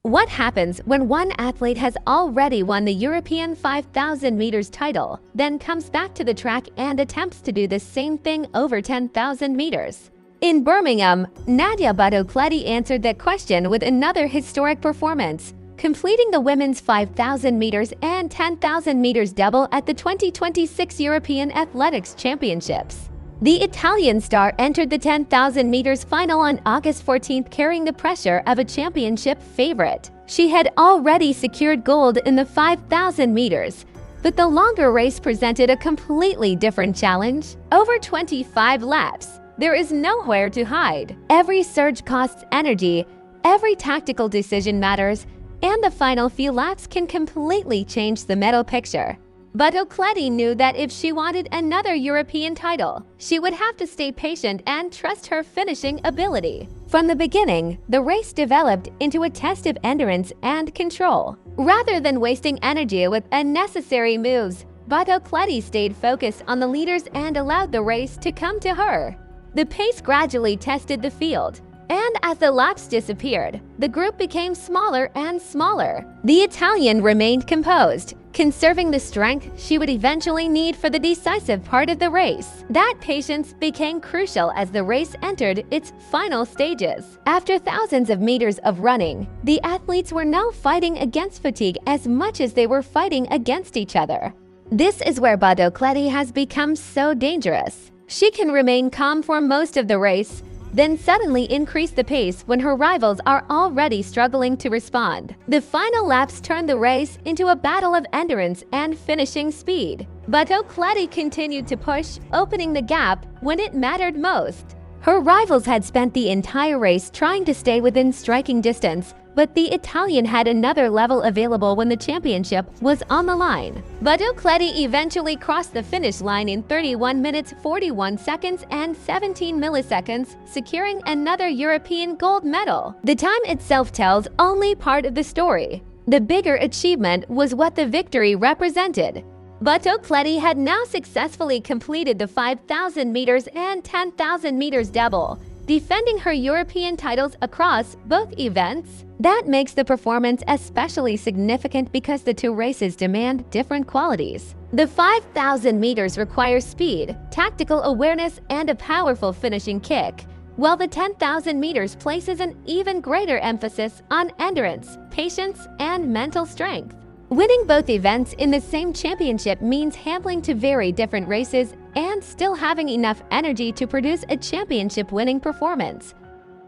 What happens when one athlete has already won the European 5,000 meters title, then comes back to the track and attempts to do the same thing over 10,000 meters? In Birmingham, NADIA BATTOCLETTI answered that question with another historic performance, completing the women's 5,000 meters and 10,000 meters double at the 2026 European Athletics Championships. The Italian star entered the 10,000 meters final on August 14th carrying the pressure of a championship favorite. She had already secured gold in the 5,000 meters, but the longer race presented a completely different challenge. Over 25 laps, there is nowhere to hide. Every surge costs energy, every tactical decision matters, and the final few laps can completely change the medal picture. Battocletti knew that if she wanted another European title, she would have to stay patient and trust her finishing ability. From the beginning, the race developed into a test of endurance and control. Rather than wasting energy with unnecessary moves, Battocletti stayed focused on the leaders and allowed the race to come to her. The pace gradually tested the field, and as the laps disappeared, the group became smaller and smaller. The Italian remained composed, conserving the strength she would eventually need for the decisive part of the race. That patience became crucial as the race entered its final stages. After thousands of meters of running, the athletes were now fighting against fatigue as much as they were fighting against each other. This is where Battocletti has become so dangerous. She can remain calm for most of the race, then suddenly increase the pace when her rivals are already struggling to respond. The final laps turned the race into a battle of endurance and finishing speed. Battocletti continued to push, opening the gap when it mattered most. Her rivals had spent the entire race trying to stay within striking distance, but the Italian had another level available when the championship was on the line. Battocletti eventually crossed the finish line in 31 minutes 41 seconds and 17 milliseconds, securing another European gold medal. The time itself tells only part of the story. The bigger achievement was what the victory represented. Battocletti had now successfully completed the 5,000 meters and 10,000 meters double, defending her European titles across both events. That makes the performance especially significant because the two races demand different qualities. The 5,000 meters requires speed, tactical awareness, and a powerful finishing kick, while the 10,000 meters places an even greater emphasis on endurance, patience, and mental strength. Winning both events in the same championship means handling two very different races and still having enough energy to produce a championship-winning performance.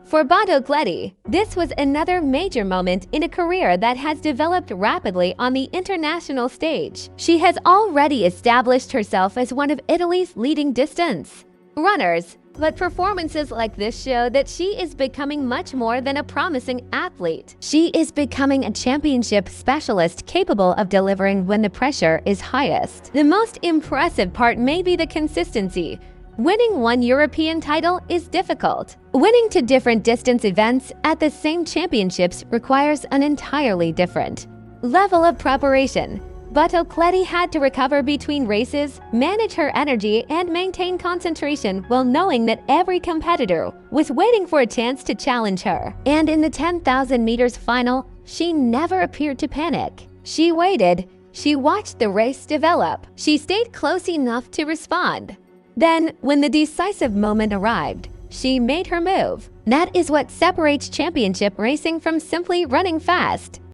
For Battocletti, this was another major moment in a career that has developed rapidly on the international stage. She has already established herself as one of Italy's leading distance runners, but performances like this show that she is becoming much more than a promising athlete. She is becoming a championship specialist capable of delivering when the pressure is highest. The most impressive part may be the consistency. Winning one European title is difficult. Winning two different distance events at the same championships requires an entirely different level of preparation. Battocletti had to recover between races, manage her energy, and maintain concentration while knowing that every competitor was waiting for a chance to challenge her. And in the 10,000 meters final, she never appeared to panic. She waited. She watched the race develop. She stayed close enough to respond. Then, when the decisive moment arrived, she made her move. That is what separates championship racing from simply running fast.